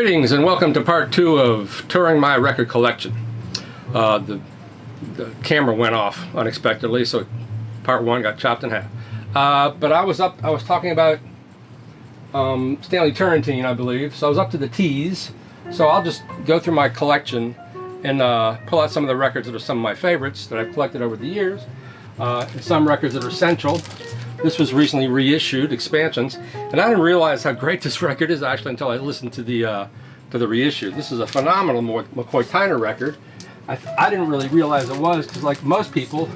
Greetings and welcome to part 2 of touring my record collection. The camera went off unexpectedly, so part 1 got chopped in half. But I was talking about Stanley Turrentine, I believe. So I was up to the T's. So I'll just go through my collection and pull out some of the records that are some of my favorites that I've collected over the years, and some records that are central. This was recently reissued, expansions, and I didn't realize how great this record is actually until I listened to the reissue. This is a phenomenal Mccoy Tyner record. I didn't really realize it was because, like most people,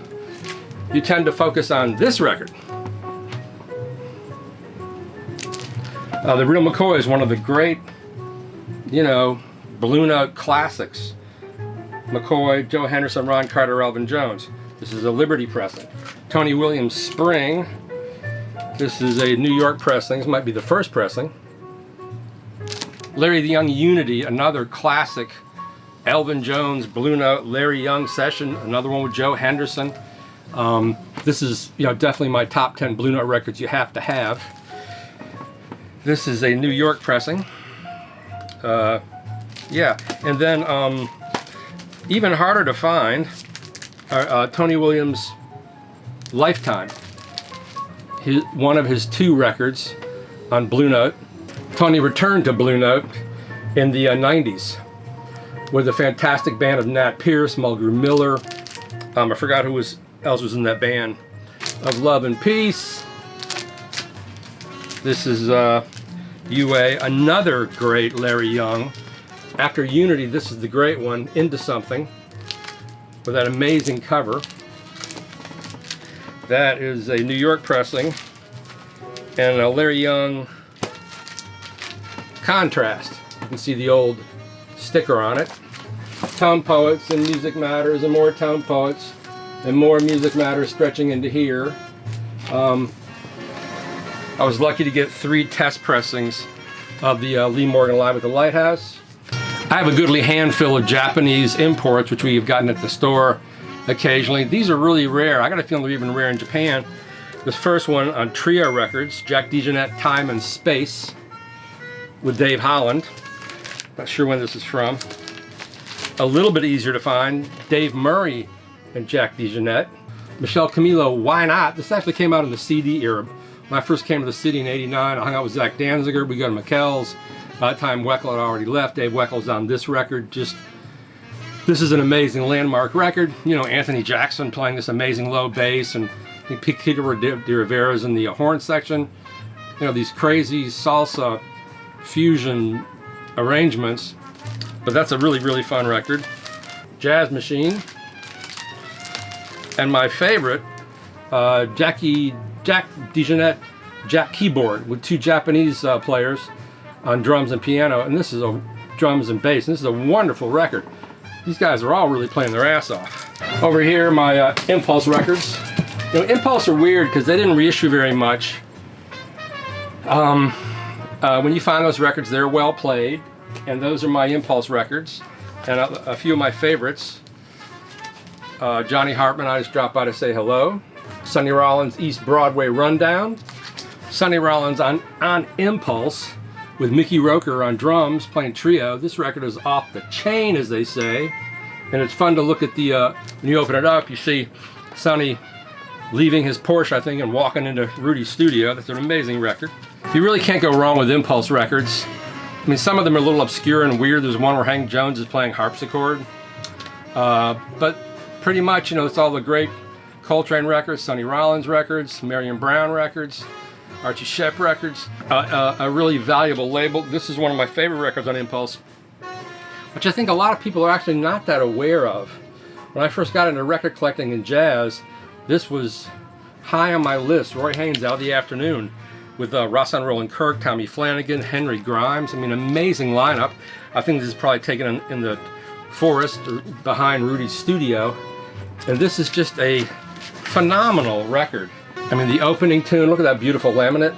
you tend to focus on this record. The Real McCoy is one of the great, Blue Note classics. McCoy, Joe Henderson, Ron Carter, Elvin Jones. This is a Liberty pressing. Tony Williams Spring. This is a New York pressing. This might be the first pressing. Larry the Young Unity, another classic. Elvin Jones, Blue Note, Larry Young session, another one with Joe Henderson. This is definitely my top 10 Blue Note records you have to have. This is a New York pressing. Yeah, and then even harder to find are Tony Williams' Lifetime. One of his 2 records on Blue Note. Tony returned to Blue Note in the 90s with a fantastic band of Nat Pierce, Mulgrew Miller. I forgot who else was in that band. Of Love and Peace. This is UA, another great Larry Young. After Unity, this is the great one, Into Something, with that amazing cover. That is a New York pressing, and a Larry Young Contrast. You can see the old sticker on it. Tone Poets and Music Matters, and more Tone Poets, and more Music Matters stretching into here. I was lucky to get 3 test pressings of the Lee Morgan Live at the Lighthouse. I have a goodly handful of Japanese imports, which we have gotten at the store occasionally. These are really rare. I got a feeling they're even rare in Japan. This first one on Trio Records, Jack DeJohnette, Time and Space, with Dave Holland. Not sure when this is from. A little bit easier to find, Dave Murray and Jack DeJohnette. Michel Camilo, Why Not? This actually came out in the CD era. When I first came to the city in '89, I hung out with Zach Danziger. We go to McKell's. By the time Weckl had already left, Dave Weckle's on this record. This is an amazing landmark record. Anthony Jackson playing this amazing low bass, and Peter de Rivera's in the horn section. These crazy salsa fusion arrangements. But that's a really, really fun record. Jazz Machine. And my favorite, Jack DeJohnette Jack Keyboard, with 2 Japanese players on drums and piano, and this is a drums and bass, and this is a wonderful record. These guys are all really playing their ass off. Over here, my Impulse records. Impulse are weird because they didn't reissue very much. When you find those records, they're well played, and those are my Impulse records, and a few of my favorites. Johnny Hartman, I Just Dropped By to Say Hello. Sonny Rollins' East Broadway Rundown. Sonny Rollins on Impulse, with Mickey Roker on drums playing trio. This record is off the chain, as they say, and it's fun to look at the when you open it up, you see Sonny leaving his Porsche, I think, and walking into Rudy's studio. That's an amazing record. You really can't go wrong with Impulse records. I mean, some of them are a little obscure and weird. There's one where Hank Jones is playing harpsichord, but pretty much, it's all the great Coltrane records, Sonny Rollins records, Marion Brown records, Archie Shepp records, a really valuable label. This is one of my favorite records on Impulse, which I think a lot of people are actually not that aware of. When I first got into record collecting and jazz, this was high on my list. Roy Haynes, Out of the Afternoon, with Rahsaan Roland Kirk, Tommy Flanagan, Henry Grimes. I mean, amazing lineup. I think this is probably taken in the forest or behind Rudy's studio, and this is just a phenomenal record. I mean, the opening tune, look at that beautiful laminate.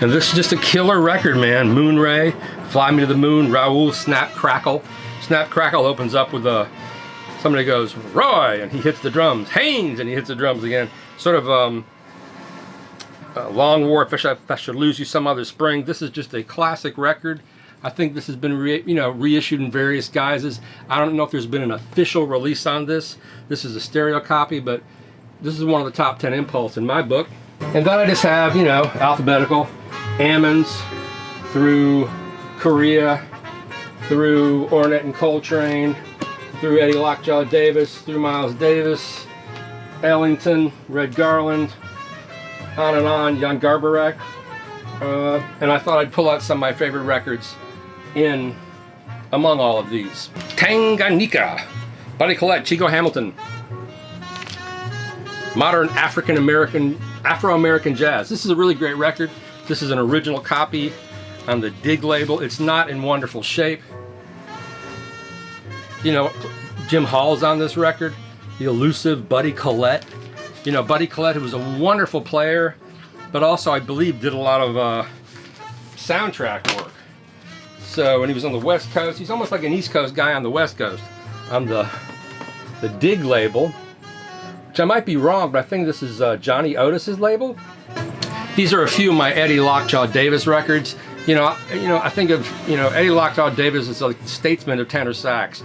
And this is just a killer record, man. Moonray, Fly Me to the Moon, Raoul, Snap Crackle. Snap Crackle opens up with a somebody goes, Roy, and he hits the drums. Haynes, and he hits the drums again. Sort of Long War, If I Should Lose You Some Other Spring. This is just a classic record. I think this has been reissued in various guises. I don't know if there's been an official release on this. This is a stereo copy, but this is one of the top 10 Impulse in my book. And then I just have, alphabetical, Ammons, through Korea, through Ornette and Coltrane, through Eddie Lockjaw Davis, through Miles Davis, Ellington, Red Garland, on, Jan Garbarek. And I thought I'd pull out some of my favorite records in among all of these. Tanganyika, Buddy Collette, Chico Hamilton. Modern Afro-American jazz. This is a really great record. This is an original copy on the Dig label. It's not in wonderful shape. Jim Hall's on this record. The elusive Buddy Collette. Buddy Collette, who was a wonderful player, but also I believe did a lot of soundtrack work. So when he was on the West Coast, he's almost like an East Coast guy on the West Coast. On the Dig label, which I might be wrong, but I think this is Johnny Otis's label. These are a few of my Eddie Lockjaw Davis records. I think of Eddie Lockjaw Davis as like the statesman of tenor sax.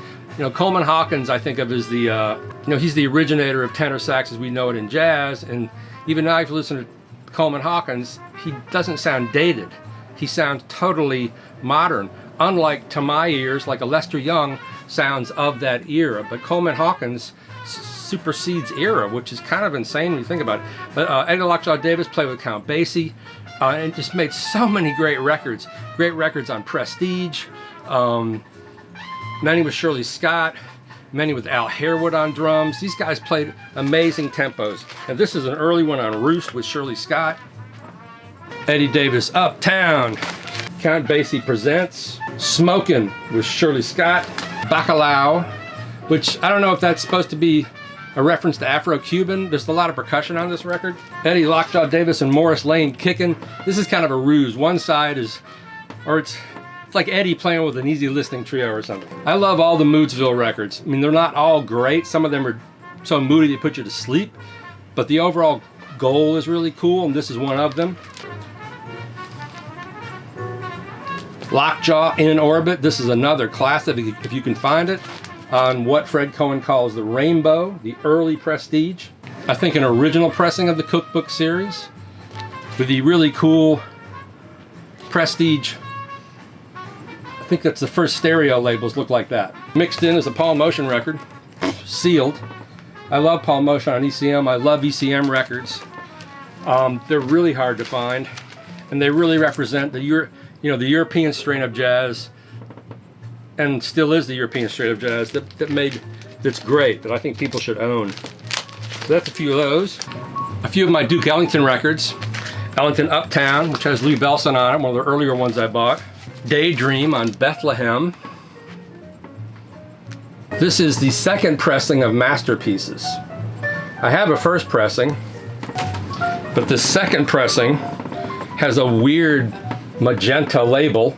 Coleman Hawkins I think of as the he's the originator of tenor sax as we know it in jazz. And even now, if you listen to Coleman Hawkins, he doesn't sound dated. He sounds totally modern, unlike to my ears, like a Lester Young sounds of that era. But Coleman Hawkins supersedes era, which is kind of insane when you think about it. But Eddie Lockjaw Davis played with Count Basie and just made so many great records on Prestige, many with Shirley Scott, many with Al Harewood on drums. These guys played amazing tempos. And this is an early one on Roost with Shirley Scott. Eddie Davis, Uptown. Count Basie Presents. Smokin' with Shirley Scott. Bacalao, which I don't know if that's supposed to be a reference to Afro-Cuban. There's a lot of percussion on this record. Eddie Lockjaw Davis and Morris Lane Kickin'. This is kind of a ruse. One side is, it's like Eddie playing with an easy listening trio or something. I love all the Moodsville records. I mean, they're not all great. Some of them are so moody they put you to sleep, but the overall goal is really cool, and this is one of them. Lockjaw in Orbit. This is another classic, if you can find it, on what Fred Cohen calls the Rainbow, the early Prestige. I think an original pressing of the Cookbook series with the really cool Prestige. I think that's the first stereo labels look like that. Mixed in is a Paul Motion record, sealed. I love Paul Motion on ECM. I love ECM records. They're really hard to find, and they really represent the European strain of jazz, and still is the European strain of jazz that's great, that I think people should own. So that's a few of those. A few of my Duke Ellington records. Ellington Uptown, which has Louis Bellson on it, one of the earlier ones I bought. Daydream on Bethlehem. This is the second pressing of Masterpieces. I have a first pressing, but the second pressing has a weird magenta label.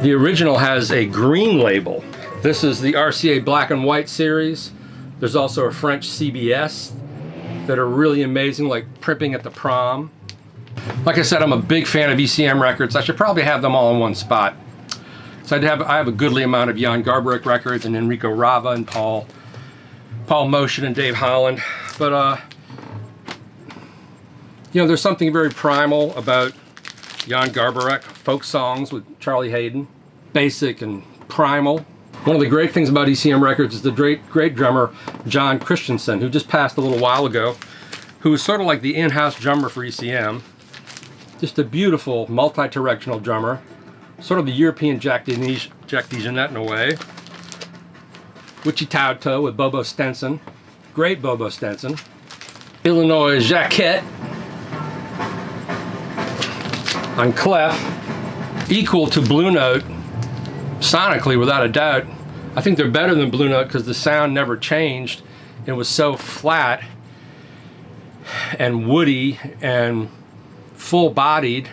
The original has a green label. This is the RCA Black and White series. There's also a French CBS that are really amazing, like Primping at the Prom. Like I said, I'm a big fan of ECM records. I should probably have them all in one spot. So I have a goodly amount of Jan Garbarek records and Enrico Rava and Paul Motion and Dave Holland. But there's something very primal about Jan Garbarek, folk songs with Charlie Hayden, basic and primal. One of the great things about ECM records is the great drummer John Christensen, who just passed a little while ago, who was sort of like the in-house drummer for ECM. Just a beautiful multi-directional drummer, sort of the European Jack DeJohnette in a way. Wichita with Bobo Stenson, great Bobo Stenson. Illinois Jacquette on clef, equal to Blue Note sonically without a doubt. I think they're better than Blue Note because the sound never changed. It was so flat and woody and full-bodied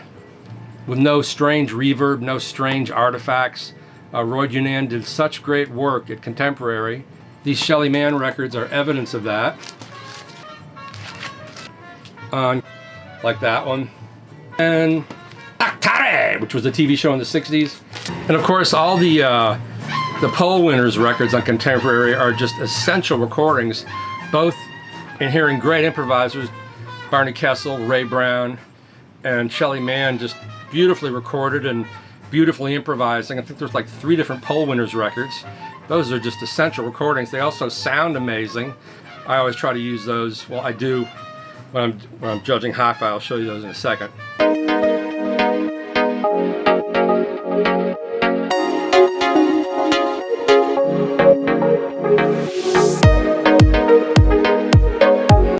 with no strange reverb, no strange artifacts, Roy Junan did such great work at Contemporary. These Shelly Manne records are evidence of that. Like that one. And Actare, which was a TV show in the 60s. And of course, all the poll winners records on Contemporary are just essential recordings, both in hearing great improvisers, Barney Kessel, Ray Brown, and Shelly Manne, just beautifully recorded and beautifully improvising. I think there's like 3 different poll winners records. Those are just essential recordings. They also sound amazing. I always try to use those. Well, I do when I'm judging hi-fi. I'll show you those in a second.